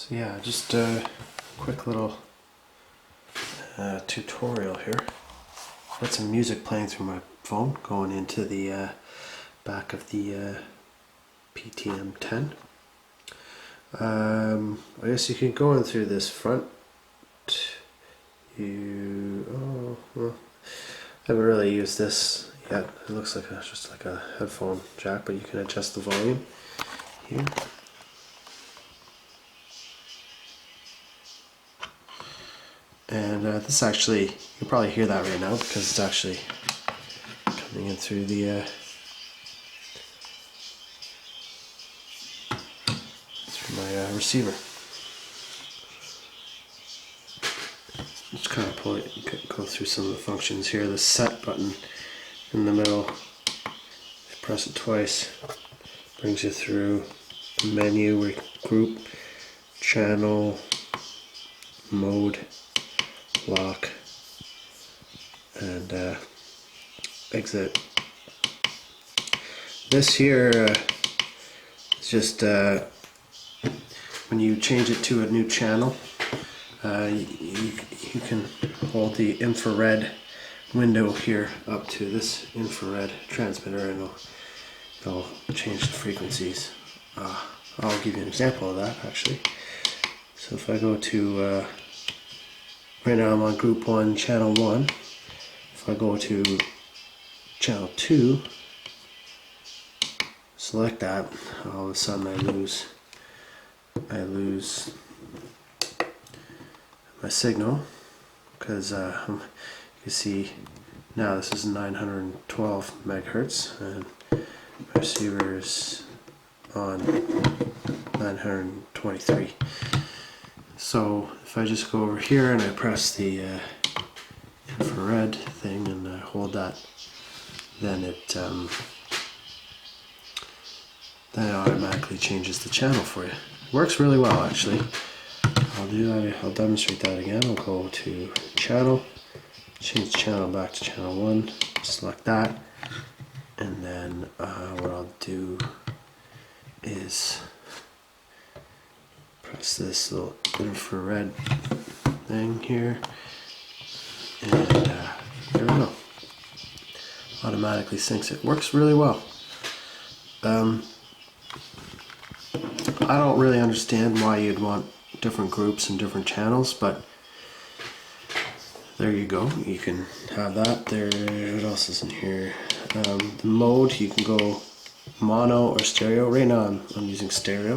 So yeah, just a quick little tutorial here. Got some music playing through my phone going into the back of the PTM-10. I guess you can go in through this front. Oh, well, I haven't really used this yet. It looks like just like a headphone jack, but you can adjust the volume here. And this actually, you can probably hear that right now because it's actually coming in through the through my receiver. Just kind of go through some of the functions here. The set button in the middle, if you press it twice, brings you through the menu where group, channel, mode, lock, and exit. This here is just when you change it to a new channel, you can hold the infrared window here up to this infrared transmitter, and it'll change the frequencies. I'll give you an example of that actually. So if I go to right now I'm on group 1, channel 1. If I go to channel 2, select that, all of a sudden I lose my signal, because you can see now this is 912 megahertz and my receiver is on 923. So if I just go over here and I press the infrared thing and I hold that, then it automatically changes the channel for you. It works really well actually. I'll demonstrate that again. I'll go to channel, change channel back to channel 1, select that, and then what I'll do is press this little infrared thing here, and there we go. Automatically syncs it. Works really well. I don't really understand why you'd want different groups and different channels, but there you go. You can have that. There. What else is in here? The mode, you can go mono or stereo. Right now I'm using stereo.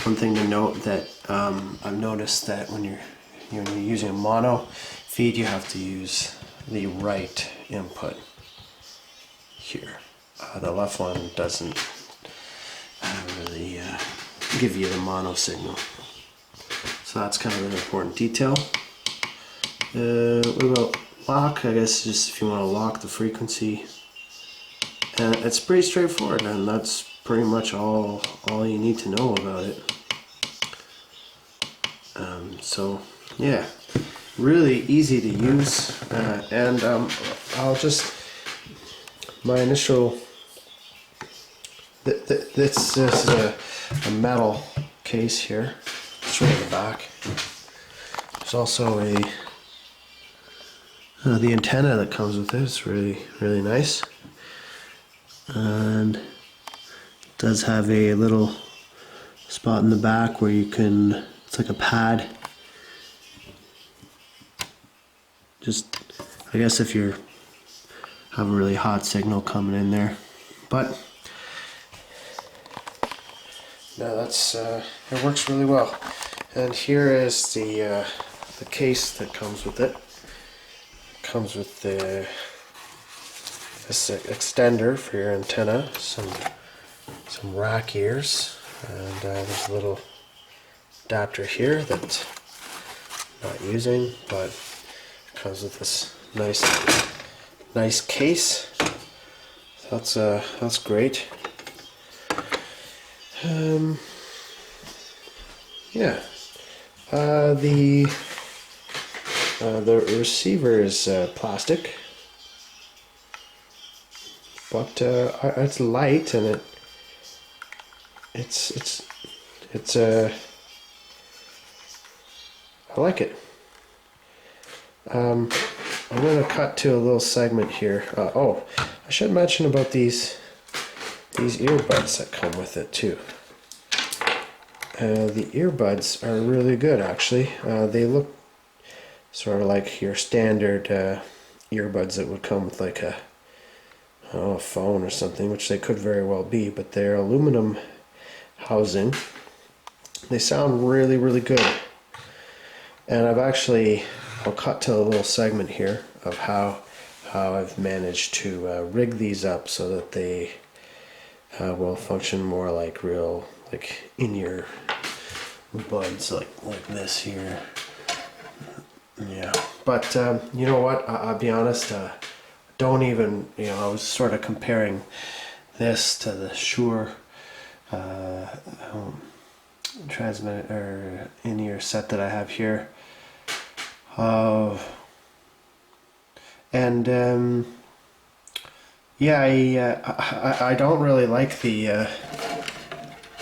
One thing to note that I've noticed that when you're using a mono feed, you have to use the right input here. The left one doesn't really give you the mono signal. So that's kind of an important detail. What about lock? I guess just if you want to lock the frequency. And it's pretty straightforward, and that's pretty much all you need to know about it. So yeah, really easy to use, and I'll just, my initial, this is a metal case here. It's right in the back. There's also the antenna that comes with it. It's really nice, and it does have a little spot in the back where you can, it's like a pad. Just, I guess if you have a really hot signal coming in there, but no, that's it works really well. And here is the case that comes with it. It comes with this extender for your antenna, some rack ears, and there's a little adapter here that I'm not using, but it comes with this nice case. So that's great. Yeah. The receiver is plastic, but it's light, and it's I like it. I'm going to cut to a little segment here. Oh, I should mention about these earbuds that come with it too. The earbuds are really good, actually. They look sort of like your standard earbuds that would come with like a phone or something, which they could very well be, but they're aluminum housing. They sound really, really good. And I'll cut to a little segment here of how I've managed to rig these up so that they will function more like real, like in-ear buds, like this here. Yeah, but you know what? I'll be honest. Don't even, I was sort of comparing this to the Shure transmit or in-ear set that I have here. Yeah, I don't really like the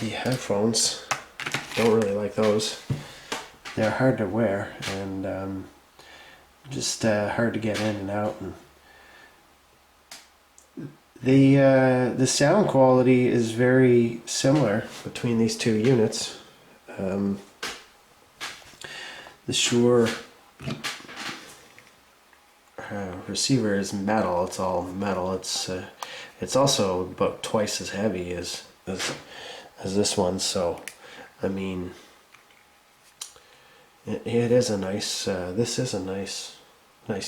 headphones. Don't really like those. They're hard to wear and just hard to get in and out. And the sound quality is very similar between these two units. The Shure receiver is metal. It's all metal. It's also about twice as heavy as this one. So, I mean, it is a nice. This is a nice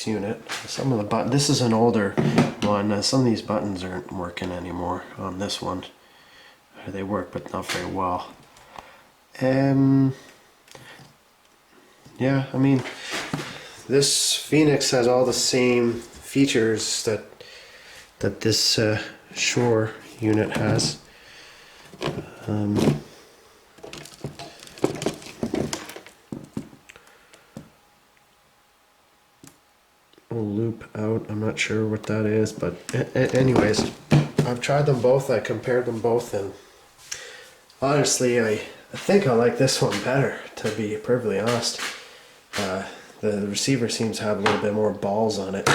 unit. Some of the this is an older one. Some of these buttons aren't working anymore on this one. They work, but not very well. Yeah, I mean, this Phenyx has all the same features that this Shure unit has. Loop out, I'm not sure what that is, but anyways, I've tried them both. I compared them both, and honestly I think I like this one better, to be perfectly honest. The receiver seems to have a little bit more balls on it.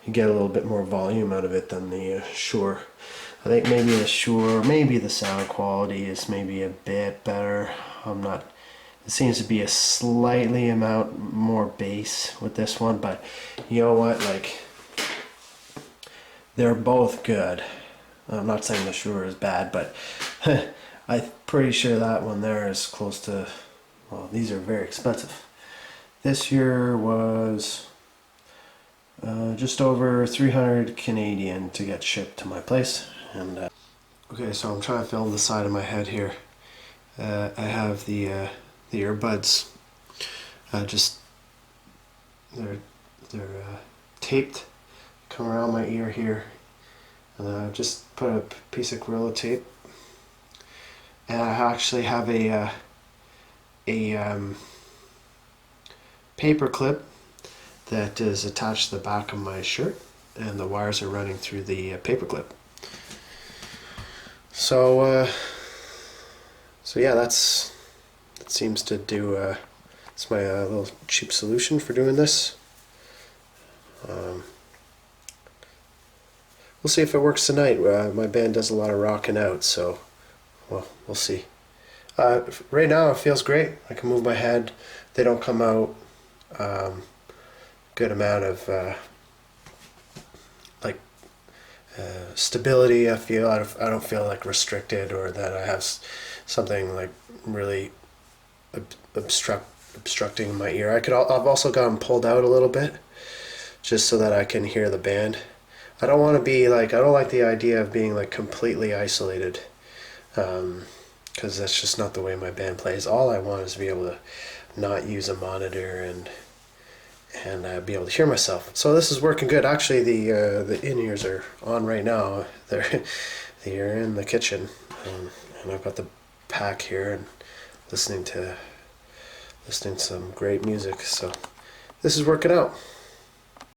You get a little bit more volume out of it than the Shure. I think maybe the Shure, maybe the sound quality is maybe a bit better. It seems to be a slightly amount more bass with this one, but you know what, like, they're both good. I'm not saying the Shure is bad, but I'm pretty sure that one there is close to, well, these are very expensive. This here was just over 300 Canadian to get shipped to my place. And okay, so I'm trying to film the side of my head here. I have the earbuds. They're taped, come around my ear here, and I just put a piece of Gorilla Tape. And I actually have a paper clip that is attached to the back of my shirt, and the wires are running through the paper clip. So yeah, that seems to do. It's my little cheap solution for doing this. We'll see if it works tonight. My band does a lot of rocking out, so well, we'll see. Right now it feels great. I can move my head. They don't come out. Good amount of stability. I don't feel like restricted, or that I have something like really obstructing my ear. I've also gotten pulled out a little bit, just so that I can hear the band. I don't want to be like, I don't like the idea of being like completely isolated, because that's just not the way my band plays. All I want is to be able to not use a monitor and be able to hear myself. So this is working good. Actually, the in-ears are on right now. They're in the kitchen, and I've got the pack here and listening to some great music. So this is working out.